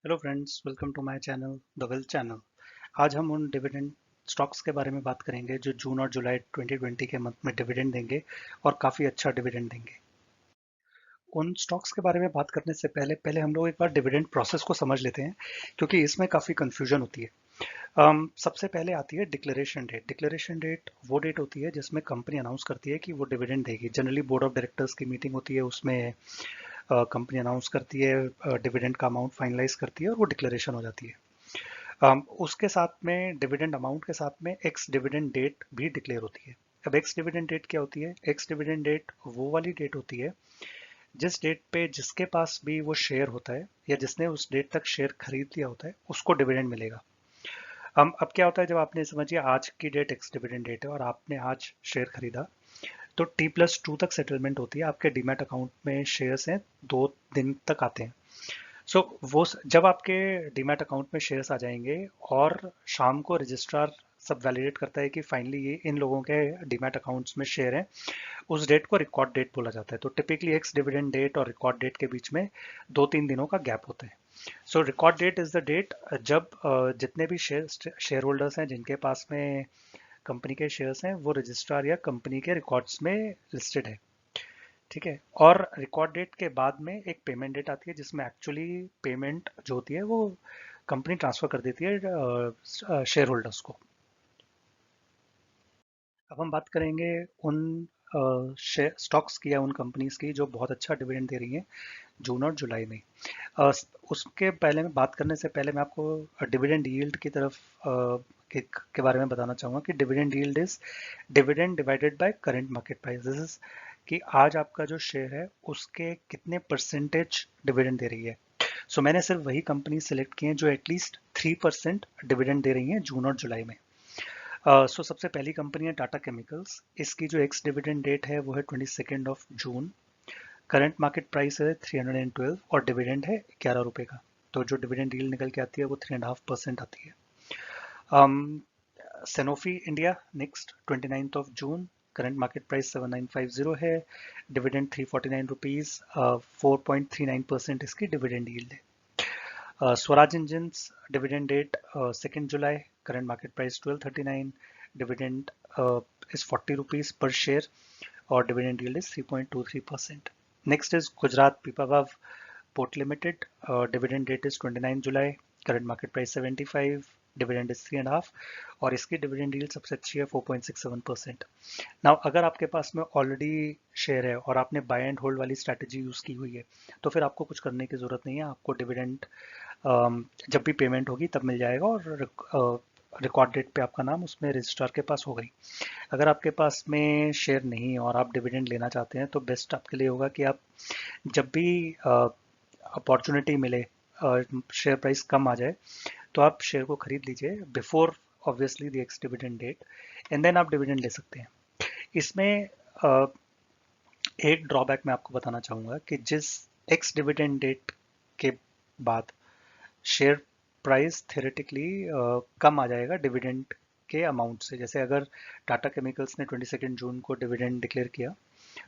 Hello friends, welcome to my channel the wealth channel. आज हम उन डिविडेंड स्टॉक्स के बारे में बात करेंगे जो जून और जुलाई 2020 के मंथ में डिविडेंड देंगे और काफ़ी अच्छा डिविडेंड देंगे। उन स्टॉक्स के बारे में बात करने से पहले पहले हम लोग एक बार डिविडेंड प्रोसेस को समझ लेते हैं, क्योंकि इसमें काफ़ी कन्फ्यूजन होती है। सबसे पहले आती है डिक्लेरेशन डेट। डिक्लेरेशन डेट वो डेट होती है जिसमें कंपनी अनाउंस करती है कि वो डिविडेंड देगी। जनरली बोर्ड ऑफ डायरेक्टर्स की मीटिंग होती है, उसमें कंपनी अनाउंस करती है, डिविडेंड का अमाउंट फाइनलाइज करती है और वो डिक्लेरेशन हो जाती है। उसके साथ में डिविडेंड अमाउंट के साथ में एक्स डिविडेंड डेट भी डिक्लेयर होती है। अब एक्स डिविडेंड डेट क्या होती है? एक्स डिविडेंड डेट वो वाली डेट होती है जिस डेट पे जिसके पास भी वो शेयर होता है या जिसने उस डेट तक शेयर खरीद लिया होता है उसको डिविडेंड मिलेगा। अब क्या होता है, जब आपने समझिए आज की डेट एक्स डिविडेंड डेट है और आपने आज शेयर खरीदा, तो T+2 तक सेटलमेंट होती है। आपके डीमैट अकाउंट में शेयर्स हैं, 2 दिन तक आते हैं। जब आपके डीमैट अकाउंट में शेयर्स आ जाएंगे और शाम को रजिस्ट्रार सब वैलिडेट करता है कि फाइनली ये इन लोगों के डीमैट अकाउंट्स में शेयर हैं, उस डेट को रिकॉर्ड डेट बोला जाता है। तो टिपिकली एक्स डिविडेंड डेट और रिकॉर्ड डेट के बीच में 2-3 दिनों का गैप होता है। So record date is the date जब जितने भी शेयर होल्डर्स हैं जिनके पास में कंपनी के शेयर्स हैं, वो रजिस्ट्रार या कंपनी के रिकॉर्ड्स में लिस्टेड है। ठीक है। और रिकॉर्ड डेट के बाद में एक पेमेंट डेट आती है जिसमें एक्चुअली पेमेंट जो होती है वो कंपनी ट्रांसफर कर देती है शेयर होल्डर्स को। अब हम बात करेंगे उन स्टॉक्स की या उन कंपनीज की जो बहुत अच्छा डिविडेंड दे रही हैं जून और जुलाई में। अ, उसके पहले में बात करने से पहले मैं आपको डिविडेंड यील्ड की तरफ के बारे में बताना चाहूँगा कि dividend yield is dividend divided by current market price. This is कि आज आपका जो शेयर है उसके कितने परसेंटेज डिविडेंड दे रही है। मैंने सिर्फ वही कंपनी सेलेक्ट की हैं जो एटलीस्ट 3% डिविडेंड दे रही हैं जून और जुलाई में। सबसे पहली कंपनी है टाटा केमिकल्स। इसकी जो एक्स डिविडेंड डेट है वो है 22 जून। करंट मार्केट प्राइस है 312 और डिविडेंड है 11 रुपए का। तो जो डिविडेंड डील निकल के आती है वो 3.5% आती है। सेनोफी इंडिया नेक्स्ट 29 जून। करंट मार्केट प्राइस 7950 है। Dividend 349 rupees. 4.39% इसकी डिविडेंड यील्ड है। स्वराज इंजन डिविडेंड डेट 2 जुलाई। Current market price 1239। Dividend is 40 rupees per share और dividend yield is 3.23%। Next is Gujarat Pipavav port limited. Dividend date is 29 जुलाई। Current market price 75। Dividend is 3.5 और इसकी dividend yield सबसे अच्छी है 4.67%। नाउ अगर आपके पास में ऑलरेडी शेयर है और आपने बाय एंड होल्ड वाली स्ट्रैटेजी यूज की हुई है, तो फिर आपको कुछ करने की जरूरत नहीं है। आपको डिविडेंड जब भी पेमेंट होगी तब मिल जाएगा और रिकॉर्ड डेट पे आपका नाम उसमें रजिस्ट्रार के पास होगा ही। अगर आपके पास में शेयर नहीं है और आप डिविडेंड लेना चाहते हैं तो बेस्ट आपके लिए होगा कि आप जब भी अपॉर्चुनिटी मिले, शेयर प्राइस कम आ जाए, तो आप शेयर को खरीद लीजिए before obviously the ex dividend date, and then आप डिविडेंड ले सकते हैं। इसमें अ, एक ड्रॉबैक मैं आपको बताना चाहूँगा कि जिस एक्स डिविडेंड डेट के बाद शेयर प्राइस थेरेटिकली कम आ जाएगा डिविडेंड के अमाउंट से। जैसे अगर टाटा केमिकल्स ने 22 जून को डिविडेंड डिक्लेयर किया,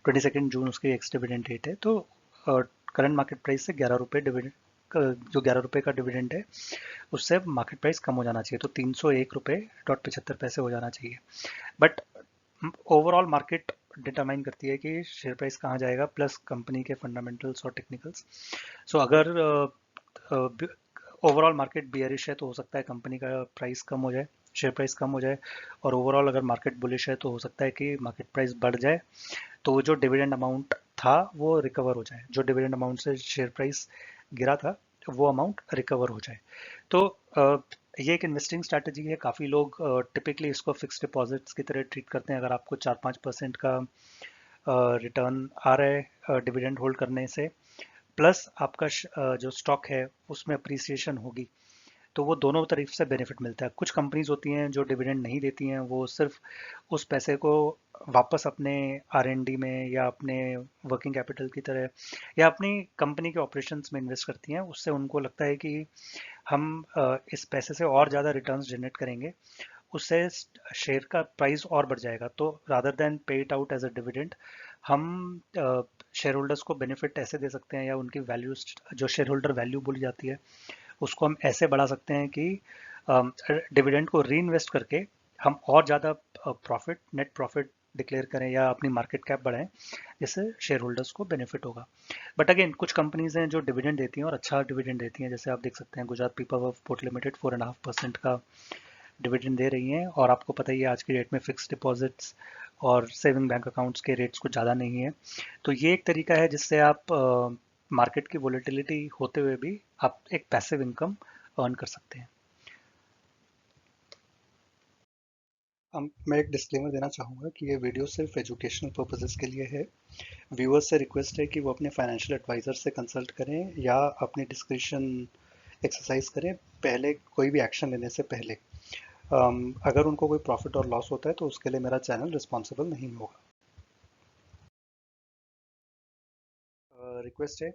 22 जून उसकी एक्स डिविडेंड डेट है, तो करंट मार्केट प्राइस से 11 रुपये डिविडेंड, जो 11 रुपये का डिविडेंड है उससे मार्केट प्राइस कम हो जाना चाहिए, तो 301 रुपये.75 पैसे हो जाना चाहिए। बट ओवरऑल मार्केट डिटरमाइन करती है कि शेयर प्राइस कहाँ जाएगा, प्लस कंपनी के फंडामेंटल्स और टेक्निकल्स। अगर ओवरऑल मार्केट बियरिश है तो हो सकता है कंपनी का प्राइस कम हो जाए, शेयर प्राइस कम हो जाए। और ओवरऑल अगर मार्केट बुलिश है तो हो सकता है कि मार्केट प्राइस बढ़ जाए, तो वो जो डिविडेंड अमाउंट था वो रिकवर हो जाए। जो डिविडेंड अमाउंट से शेयर प्राइस गिरा था वो अमाउंट रिकवर हो जाए। तो ये एक इन्वेस्टिंग स्ट्रैटेजी है। काफ़ी लोग टिपिकली इसको फिक्स डिपॉजिट्स की तरह ट्रीट करते हैं। अगर आपको 4-5% का रिटर्न आ रहा है डिविडेंड होल्ड करने से, प्लस आपका जो स्टॉक है उसमें अप्रिसिएशन होगी, तो वो दोनों तरफ से बेनिफिट मिलता है। कुछ कंपनीज होती हैं जो डिविडेंड नहीं देती हैं, वो सिर्फ उस पैसे को वापस अपने R&D में या अपने वर्किंग कैपिटल की तरह या अपनी कंपनी के ऑपरेशंस में इन्वेस्ट करती हैं। उससे उनको लगता है कि हम इस पैसे से और ज़्यादा रिटर्न्स जनरेट करेंगे, उससे शेयर का प्राइस और बढ़ जाएगा। तो rather than pay it out as a dividend, हम शेयर होल्डर्स को बेनिफिट ऐसे दे सकते हैं या उनकी वैल्यू, जो शेयर होल्डर वैल्यू बोली जाती है, उसको हम ऐसे बढ़ा सकते हैं कि डिविडेंड को री इन्वेस्ट करके हम और ज़्यादा प्रॉफिट, नेट प्रॉफिट डिक्लेयर करें या अपनी मार्केट कैप बढ़ाएं, जिससे शेयर होल्डर्स को बेनिफिट होगा। बट अगेन कुछ कंपनीज हैं जो डिविडेंड देती हैं और अच्छा डिविडेंड देती हैं, जैसे आप देख सकते हैं गुजरात पीपल पोर्ट लिमिटेड 4.5% का डिविडेंड दे रही हैं, और आपको पता ही है आज की डेट में फिक्स डिपॉजिट्स और सेविंग बैंक अकाउंट्स के रेट्स कुछ ज़्यादा नहीं है। तो ये एक तरीका है जिससे आप मार्केट की वोलेटिलिटी होते हुए भी आप एक पैसिव इनकम अर्न कर सकते हैं। मैं एक डिस्क्लेमर देना चाहूँगा कि ये वीडियो सिर्फ एजुकेशनल पर्पसेस के लिए है। व्यूअर्स से रिक्वेस्ट है कि वो अपने फाइनेंशियल एडवाइज़र से कंसल्ट करें या अपनी डिस्क्रिप्शन एक्सरसाइज करें पहले, कोई भी एक्शन लेने से पहले। अगर उनको कोई प्रॉफिट और लॉस होता है तो उसके लिए मेरा चैनल रिस्पॉन्सिबल नहीं होगा। रिक्वेस्ट है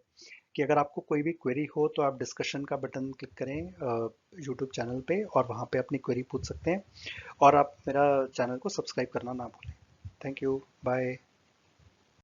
कि अगर आपको कोई भी क्वेरी हो तो आप डिस्कशन का बटन क्लिक करें यूट्यूब चैनल पे, और वहाँ पे अपनी क्वेरी पूछ सकते हैं, और आप मेरा चैनल को सब्सक्राइब करना ना भूलें। Thank you, bye.